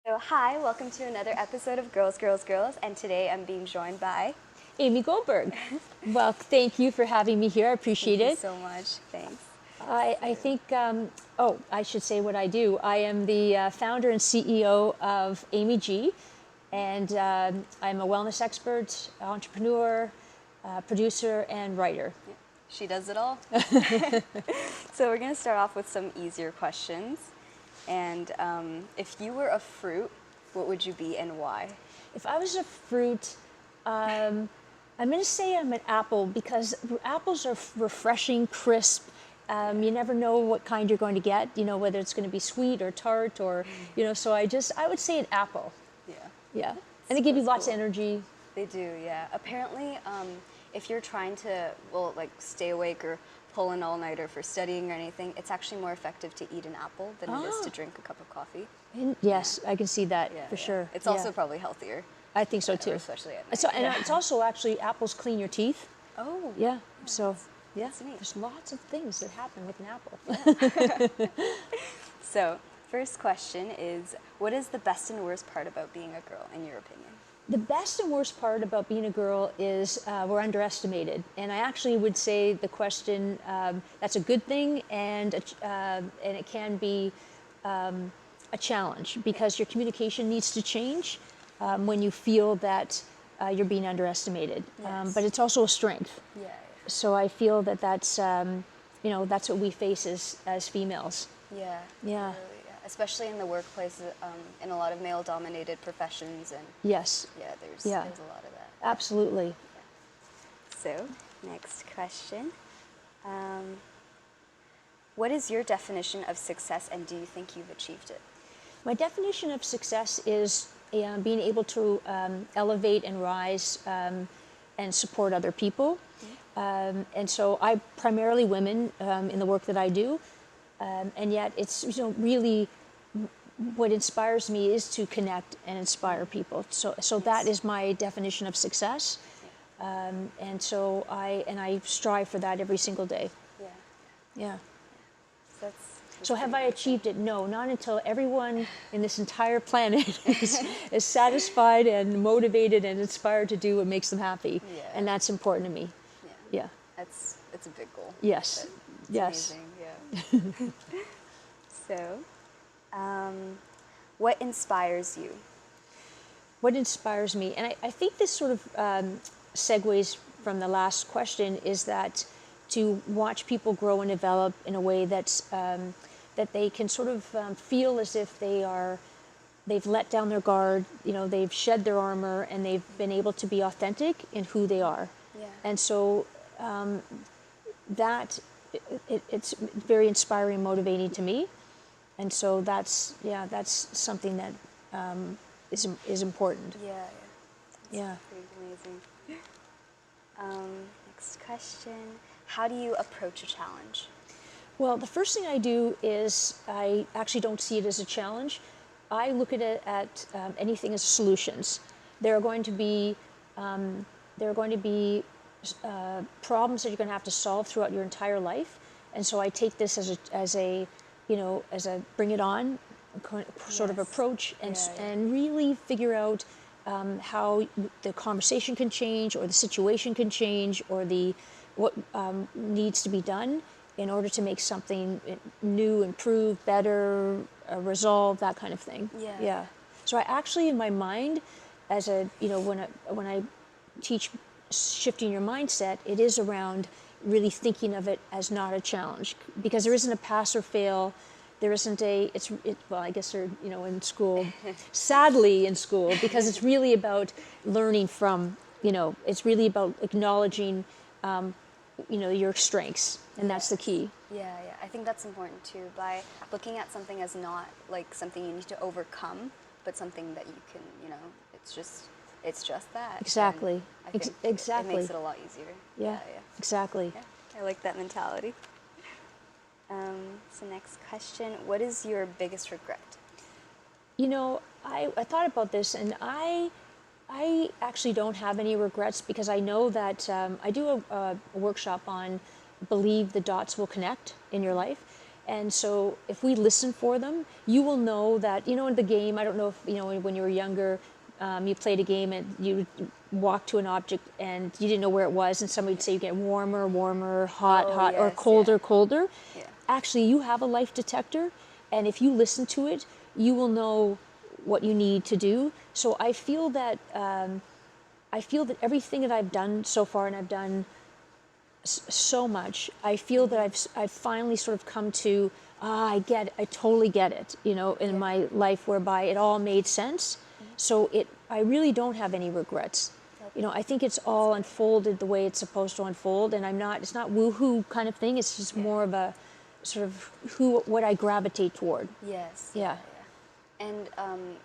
So, hi, welcome to another episode of Girls, Girls, Girls, and today I'm being joined by Amy Goldberg. Well, thank you for having me here. I appreciate Thank you it. so much. Thanks. I think, I should say what I do. I am the founder and CEO of AMYG, and I'm a wellness expert, entrepreneur, producer, and writer. Yeah, she does it all. So, we're going to start off with some easier questions. And if you were a fruit, what would you be and why? If I was a fruit, I'm going to say I'm an apple because apples are refreshing, crisp. You never know what kind you're going to get, whether it's going to be sweet or tart or, so I would say an apple. Yeah. Yeah. And they give you That's lots of cool. energy. They do, yeah. Apparently, if you're trying to, stay awake or pull an all-nighter for studying or anything, it's actually more effective to eat an apple than it is to drink a cup of coffee. Yes, I can see that Yeah, for yeah. sure. It's also probably healthier. I think so too. Especially at night. So, and it's also actually apples clean your teeth. Oh. Yeah. So, yeah, That's neat. there's lots of things that happen with an apple. So, first question is, what is the best and worst part about being a girl, in your opinion? The best and worst part about being a girl is we're underestimated. And I actually would say the question, that's a good thing, and it can be a challenge because your communication needs to change when you feel that you're being underestimated. Yes. But it's also a strength. Yeah, So I feel that that's what we face as females. yeah. Yeah. Really, yeah. Especially in the workplace, in a lot of male-dominated professions, and Yes, there's Yeah. a lot of that. absolutely. So, next question. What is your definition of success, and do you think you've achieved it? My definition of success is being able to elevate and rise and support other people. And so I primarily women in the work that I do, and yet it's really what inspires me is to connect and inspire people. So that is my definition of success, and so I strive for that every single day. Yeah. Yeah. That's So have pretty I good. achieved it? No, not until everyone in this entire planet is satisfied and motivated and inspired to do what makes them happy. Yeah. And that's important to me. Yeah. Yeah. It's a big goal. Yes. But it's Yes. amazing, yeah. So, what inspires you? What inspires me, and I think this sort of segues from the last question, is that to watch people grow and develop in a way that's that they can sort of feel as if they've let down their guard, they've shed their armor, and they've been able to be authentic in who they are. Yeah. And so it's very inspiring and motivating to me. And so that's something that is important. Yeah. Yeah. Pretty amazing. Next question. How do you approach a challenge? Well, the first thing I do is I actually don't see it as a challenge. I look at it anything as solutions. There are going to be problems that you're going to have to solve throughout your entire life, and so I take this as a bring it on sort of Yes. approach, and Yeah. and really figure out how the conversation can change, or the situation can change, or what needs to be done in order to make something new, improve, better, resolve, that kind of thing. Yeah. Yeah. So I actually, in my mind, as when I teach shifting your mindset, it is around really thinking of it as not a challenge, because there isn't a pass or fail. There isn't well, I guess they're, in school, sadly in school, because it's really about learning from, it's really about acknowledging, your strengths, and that's the key. Yeah. I think that's important too, by looking at something as not like something you need to overcome, but something that you can, it's just that. Exactly. And I think Exactly. It makes it a lot easier. Yeah, exactly. Yeah. I like that mentality. So next question, what is your biggest regret? I thought about this, and I actually don't have any regrets, because I know that I do a workshop on believe the dots will connect in your life. And so if we listen for them, you will know that, in the game, I don't know if, when you were younger, you played a game and you walked to an object and you didn't know where it was, and somebody would say you get warmer, warmer, hot, hot, or yes, colder, colder. Yeah. Actually, you have a life detector, and if you listen to it, you will know what you need to do. So I feel that everything that I've done so far, and I've done so much, I feel that I've finally sort of come to, I get it, I totally get it, in my life, whereby it all made sense. So I really don't have any regrets. I think it's all unfolded the way it's supposed to unfold, and it's not woohoo kind of thing. It's just more of a sort of what I gravitate toward. Yes. Yeah. And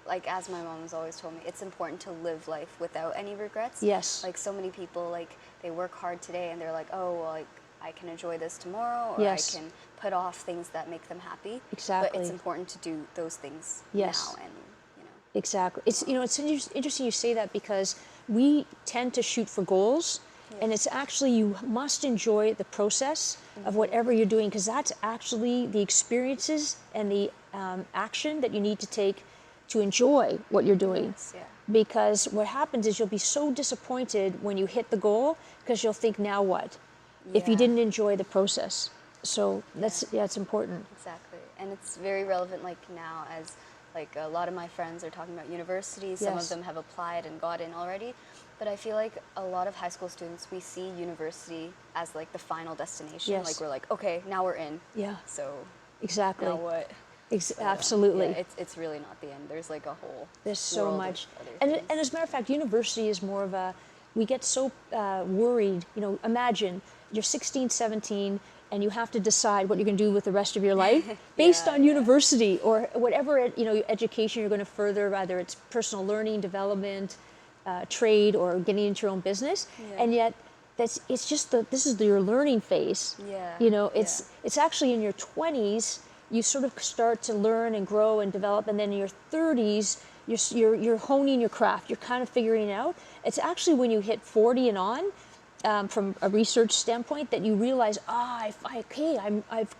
like, as my mom has always told me, it's important to live life without any regrets. Yes. Like, so many people, like, they work hard today and they're like, oh, well, like, I can enjoy this tomorrow, or Yes. I can put off things that make them happy. Exactly. But it's important to do those things Yes. now, and Exactly. It's interesting you say that, because we tend to shoot for goals, and it's actually, you must enjoy the process of whatever you're doing, because that's actually the experiences and the action that you need to take to enjoy what you're doing. Yes, yeah. Because what happens is you'll be so disappointed when you hit the goal, because you'll think, now what? If you Yeah. didn't enjoy the process. So it's important. Exactly. And it's very relevant, like, now, as like a lot of my friends are talking about university. Some Yes. of them have applied and got in already. But I feel like a lot of high school students, we see university as like the final destination. Yes. Like, we're like, okay, now we're in. Yeah. So Exactly. now what? Absolutely. Yeah, it's really not the end. There's like a whole There's so world of much. other And things. as a matter of fact, university is more of a, we get so worried. Imagine you're 16, 17, and you have to decide what you're going to do with the rest of your life based on university or whatever education you're going to further, whether it's personal learning, development, trade, or getting into your own business. Yeah. And yet this is your learning phase. Yeah. It's actually in your 20s you sort of start to learn and grow and develop, and then in your 30s you're honing your craft. You're kind of figuring it out. It's actually when you hit 40 and on, from a research standpoint, that you realize, I've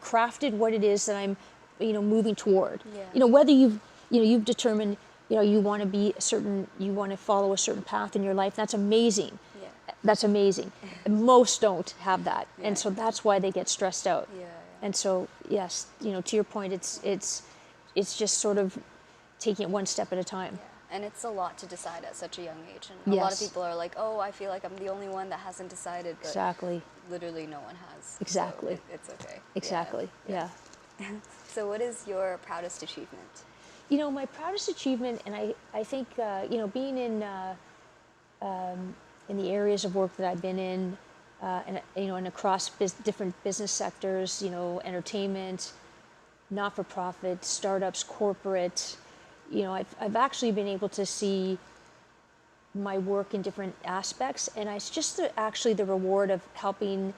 crafted what it is that I'm, moving toward. Yeah. Whether you've determined, you want to be you want to follow a certain path in your life. That's amazing. Yeah. That's amazing. Most don't have that, and so that's why they get stressed out. Yeah. And so, yes, to your point, it's just sort of taking it one step at a time. Yeah. And it's a lot to decide at such a young age. And a lot of people are like, oh, I feel like I'm the only one that hasn't decided. But Exactly. literally no one has. Exactly. So it's okay. Exactly. Yeah. So what is your proudest achievement? My proudest achievement, and I think, being in the areas of work that I've been in, and across different business sectors, entertainment, not-for-profit, startups, corporate, I've actually been able to see my work in different aspects, and it's just actually the reward of helping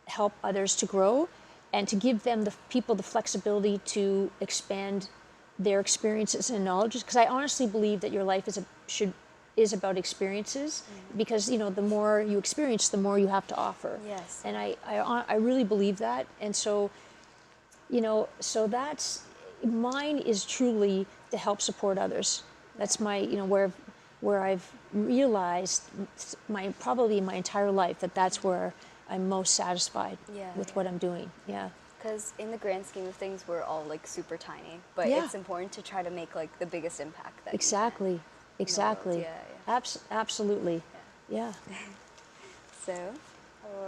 help others to grow, and to give them the flexibility to expand their experiences and knowledge. Because I honestly believe that your life is about experiences, because the more you experience, the more you have to offer. Yes. And I really believe that, and so so that's mine, is truly to help support others. That's my where I've realized probably my entire life that's where I'm most satisfied with what I'm doing. Yeah. Because in the grand scheme of things, we're all like super tiny, but it's important to try to make like the biggest impact that Exactly. you can. Exactly. Yeah. Absolutely. Yeah. So,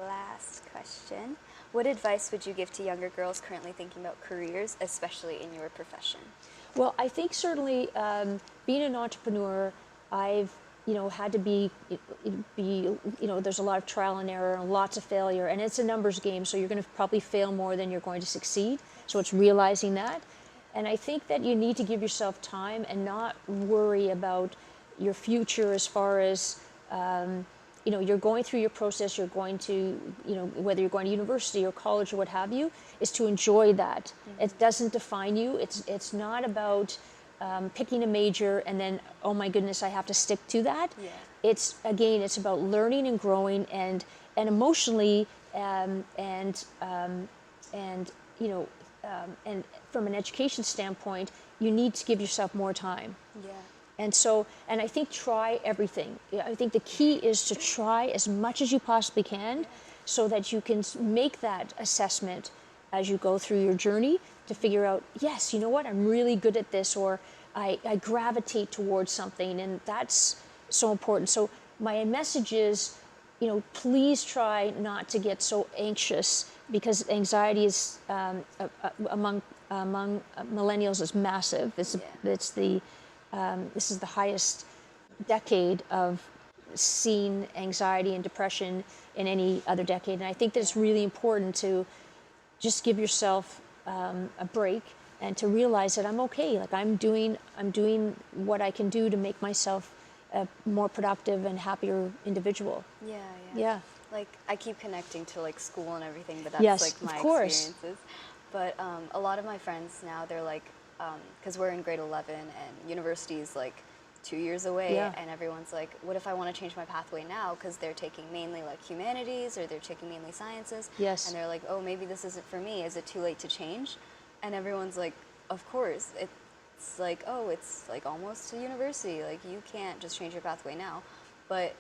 last question. What advice would you give to younger girls currently thinking about careers, especially in your profession? Well, I think certainly being an entrepreneur, I've had to be there's a lot of trial and error and lots of failure, and it's a numbers game, so you're going to probably fail more than you're going to succeed. So it's realizing that. And I think that you need to give yourself time and not worry about your future as far as, you're going through your process, you're going to, whether you're going to university or college or what have you, is to enjoy that. It doesn't define you. It's not about picking a major and then, oh my goodness, I have to stick to that. Yeah. It's about learning and growing and emotionally and and and from an education standpoint, you need to give yourself more time. Yeah. And I think try everything. I think the key is to try as much as you possibly can, so that you can make that assessment as you go through your journey to figure out, yes, you know what, I'm really good at this, or I gravitate towards something, and that's so important. So my message is, please try not to get so anxious, because anxiety is among millennials is massive. This is the highest decade of seen anxiety and depression in any other decade, and I think that it's really important to just give yourself a break and to realize that I'm okay. Like I'm doing what I can do to make myself a more productive and happier individual. Yeah. Like I keep connecting to like school and everything, but that's Yes, like my of course. experiences. But a lot of my friends now, they're like, because we're in grade 11 and university is like 2 years away, Yeah. and everyone's like, what if I want to change my pathway now, because they're taking mainly like humanities or they're taking mainly sciences. Yes. And they're like, oh, maybe this isn't for me. Is it too late to change? And everyone's like, of course. It's like, oh, it's like almost to university. Like you can't just change your pathway now. But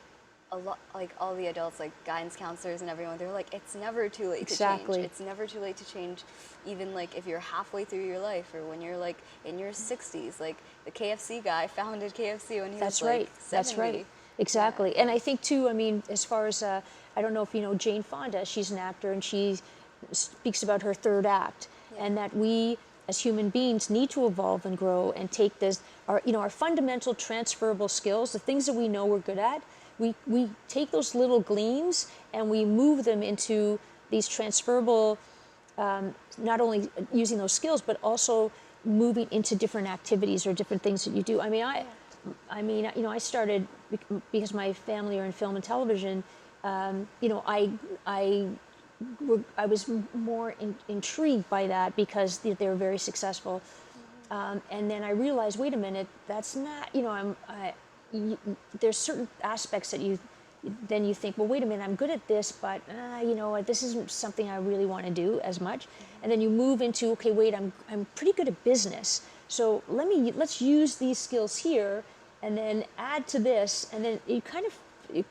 a lot, like all the adults, like guidance counselors and everyone, they're like, it's never too late to change. It's never too late to change, even like if you're halfway through your life or when you're like in your 60s. Like the KFC guy founded KFC when he was like 70. That's right. Exactly. Yeah. And I think too, I mean, as far as, I don't know if you know Jane Fonda, she's an actor, and she speaks about her third act, and that we as human beings need to evolve and grow and take this, our fundamental transferable skills, the things that we know we're good at, we take those little gleams and we move them into these transferable, not only using those skills, but also moving into different activities or different things that you do. I started because my family are in film and television. I was more intrigued by that because they were very successful. And then I realized, wait a minute, that's not, there's certain aspects that you think, well, wait a minute, I'm good at this, but this isn't something I really want to do as much. And then you move into, okay, wait, I'm pretty good at business, so let's use these skills here, and then add to this, and then you kind of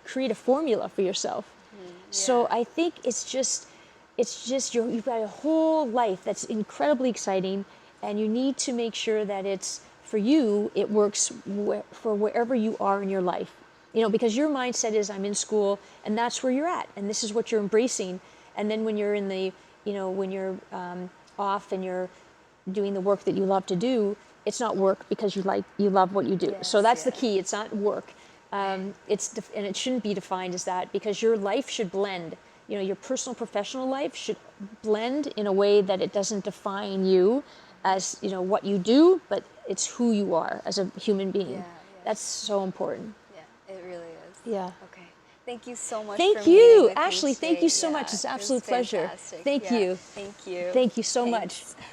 create a formula for yourself. So I think it's just you've got a whole life that's incredibly exciting, and you need to make sure that it's, for you, it works for wherever you are in your life. Because your mindset is, I'm in school, and that's where you're at, and this is what you're embracing. And then when you're in the, when you're off and you're doing the work that you love to do, it's not work because you love what you do. Yes, so that's the key. It's not work. And it shouldn't be defined as that, because your life should blend. Your personal, professional life should blend in a way that it doesn't define you as what you do, but it's who you are as a human being. That's so important. Yeah, it really is. Yeah. Okay. Thank you so much. Thank for meeting you, with me Ashley. today. Thank you so much. It's an absolute pleasure. Fantastic. Thank you. Thank you. Thank you so Thanks. much.